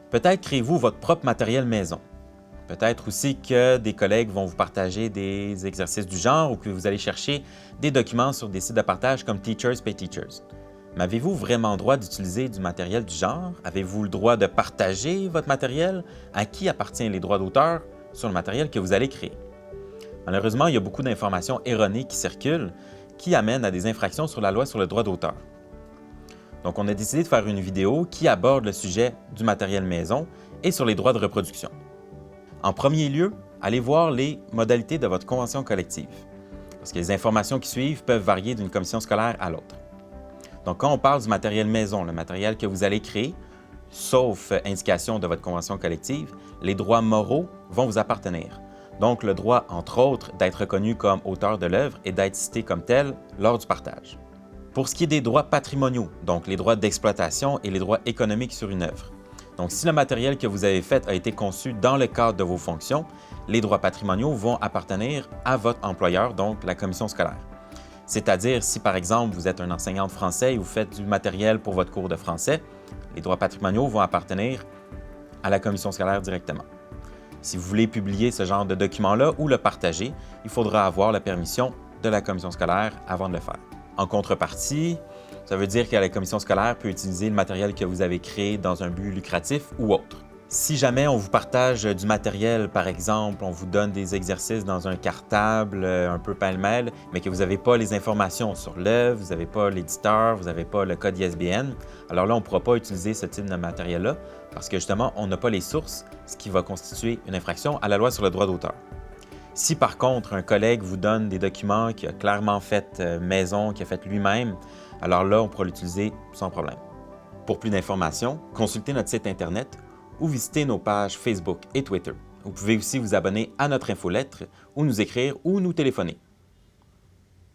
Peut-être créez-vous votre propre matériel maison. Peut-être aussi que des collègues vont vous partager des exercices du genre ou que vous allez chercher des documents sur des sites de partage comme Teachers Pay Teachers. Mais avez-vous vraiment le droit d'utiliser du matériel du genre? Avez-vous le droit de partager votre matériel? À qui appartiennent les droits d'auteur sur le matériel que vous allez créer? Malheureusement, il y a beaucoup d'informations erronées qui circulent qui amènent à des infractions sur la loi sur le droit d'auteur. Donc, on a décidé de faire une vidéo qui aborde le sujet du matériel maison et sur les droits de reproduction. En premier lieu, allez voir les modalités de votre convention collective, parce que les informations qui suivent peuvent varier d'une commission scolaire à l'autre. Donc, quand on parle du matériel maison, le matériel que vous allez créer, sauf indication de votre convention collective, les droits moraux vont vous appartenir. Donc, le droit, entre autres, d'être reconnu comme auteur de l'œuvre et d'être cité comme tel lors du partage. Pour ce qui est des droits patrimoniaux, donc les droits d'exploitation et les droits économiques sur une œuvre. Donc, si le matériel que vous avez fait a été conçu dans le cadre de vos fonctions, les droits patrimoniaux vont appartenir à votre employeur, donc la commission scolaire. C'est-à-dire, si par exemple, vous êtes un enseignant de français et vous faites du matériel pour votre cours de français, les droits patrimoniaux vont appartenir à la commission scolaire directement. Si vous voulez publier ce genre de document-là ou le partager, il faudra avoir la permission de la commission scolaire avant de le faire. En contrepartie, ça veut dire que la commission scolaire peut utiliser le matériel que vous avez créé dans un but lucratif ou autre. Si jamais on vous partage du matériel, par exemple, on vous donne des exercices dans un cartable un peu pêle-mêle, mais que vous n'avez pas les informations sur l'œuvre, vous n'avez pas l'éditeur, vous n'avez pas le code ISBN, alors là, on ne pourra pas utiliser ce type de matériel-là parce que justement, on n'a pas les sources, ce qui va constituer une infraction à la loi sur le droit d'auteur. Si par contre, un collègue vous donne des documents qu'il a clairement fait maison, qu'il a fait lui-même, alors là, on pourra l'utiliser sans problème. Pour plus d'informations, consultez notre site Internet ou visitez nos pages Facebook et Twitter. Vous pouvez aussi vous abonner à notre infolettre ou nous écrire ou nous téléphoner.